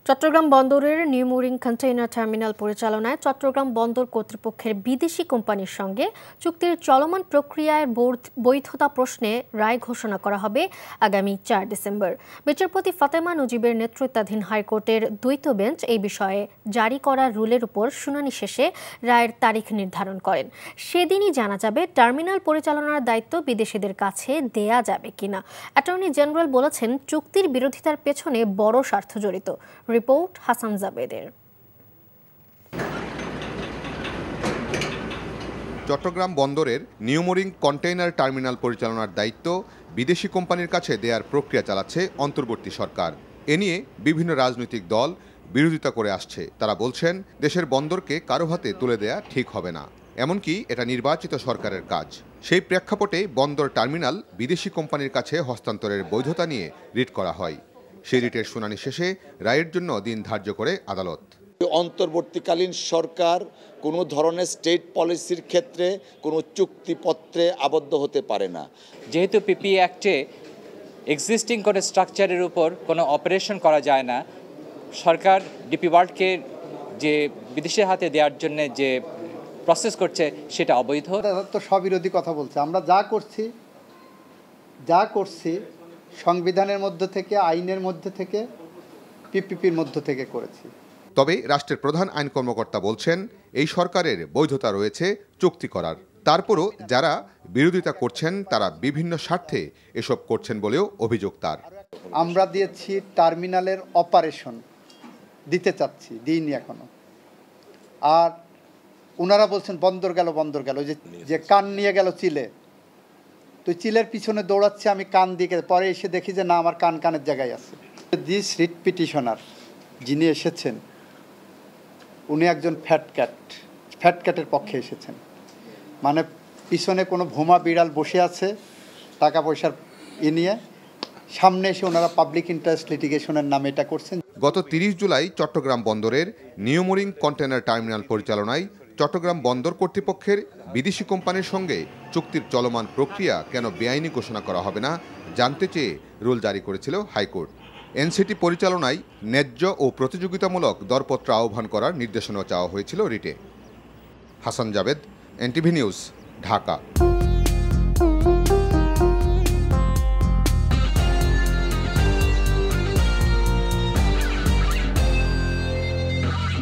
চট্টগ্রাম বন্দরের new mooring container terminal পরিচালনায় চট্টগ্রাম বন্দর কর্তৃপক্ষের বিদেশি কোম্পানির সঙ্গে চুক্তির চলমান প্রক্রিয়ার বৈধতা প্রশ্নে রায় ঘোষণা করা হবে আগামী ৪ ডিসেম্বর। বিচারপতি ফাতেমা নজিবের নেতৃত্বাধীন হাইকোর্টের দ্বৈত বেঞ্চ এই বিষয়ে জারি করা রুলের উপর শুনানি শেষে রায়ের তারিখ নির্ধারণ করেন। সেদিনই জানা যাবে টার্মিনাল পরিচালনার দায়িত্ব বিদেশিদের কাছে দেয়া যাবে কিনা। অ্যাটর্নি জেনারেল বলেছেন, চুক্তির বিরোধিতার পেছনে বড় স্বার্থ জড়িত। রিপোর্ট হাসান জাবেদের। চট্টগ্রাম বন্দরের নিউ মুরিং কন্টেইনার টার্মিনাল পরিচালনার দায়িত্ব বিদেশি কোম্পানির কাছে দেওয়ার প্রক্রিয়া চালাচ্ছে অন্তর্বর্তী সরকার। এ নিয়ে বিভিন্ন রাজনৈতিক দল বিরোধিতা করে আসছে। তারা বলছেন, দেশের বন্দরকে কারো হাতে তুলে দেয়া ঠিক হবে না, এমনকি এটা নির্বাচিত সরকারের কাজ। সেই প্রেক্ষাপটে বন্দর টার্মিনাল বিদেশি কোম্পানির কাছে হস্তান্তরের বৈধতা নিয়ে রিট করা হয়। সেই রিটের শুনানি শেষে রায়ের জন্য দিন ধার্য করে আদালত। অন্তর্বর্তীকালীন সরকার কোনো ধরনের স্টেট পলিসির ক্ষেত্রে কোনো চুক্তিপত্রে আবদ্ধ হতে পারে না। যেহেতু পিপি অ্যাক্টে এক্সিস্টিং কোনো স্ট্রাকচারের উপর কোনো অপারেশন করা যায় না, সরকার ডিপি ওয়ার্ল্ডকে যে বিদেশের হাতে দেওয়ার জন্য যে প্রসেস করছে সেটা অবৈধ। তো স্ববিরোধী কথা বলছে। আমরা যা করছি সংবিধানের মধ্য থেকে, আইনের মধ্যে থেকে, পিপিপির মধ্য থেকে করেছি। তবে রাষ্ট্রের প্রধান আইন কর্মকর্তা বলছেন, এই সরকারের বৈধতা রয়েছে চুক্তি করার। তারপরও যারা বিরোধিতা করছেন তারা বিভিন্ন স্বার্থে এসব করছেন বলেও অভিযোগ তার। আমরা দিয়েছি টার্মিনালের অপারেশন দিতে চাচ্ছি, দিইনি এখনো। আর ওনারা বলছেন বন্দর গেল, যে কান নিয়ে গেল চিলে, তো চিলের পিছনে দৌড়াচ্ছে, আমি কান দিকে, পরে এসে দেখি যে না, আমার কানের জায়গায় আছে। দিস রিট পিটিশনার যিনি এসেছেন, উনি একজন ফ্যাট ক্যাটের পক্ষে এসেছেন। মানে পিছনে কোনো ভোমা বিড়াল বসে আছে টাকা পয়সার নিয়ে, সামনে এসে ওনারা পাবলিক ইন্টারেস্ট লিটিগেশনের নামে এটা করছেন। গত ৩০ জুলাই চট্টগ্রাম বন্দরের নিউ মুরিং কন্টেইনার টার্মিনাল পরিচালনায় চট্টগ্রাম বন্দর কর্তৃপক্ষের বিদেশি কোম্পানির সঙ্গে চুক্তির চলমান প্রক্রিয়া কেন বেআইনি ঘোষণা করা হবে না জানতে চেয়ে রুল জারি করেছিল হাইকোর্ট। এনসিটি পরিচালনায় ন্যায্য ও প্রতিযোগিতামূলক দরপত্র আহ্বান করার নির্দেশনা চাওয়া হয়েছিল রিটে। Hasan Jabed, NTV news, Dhaka.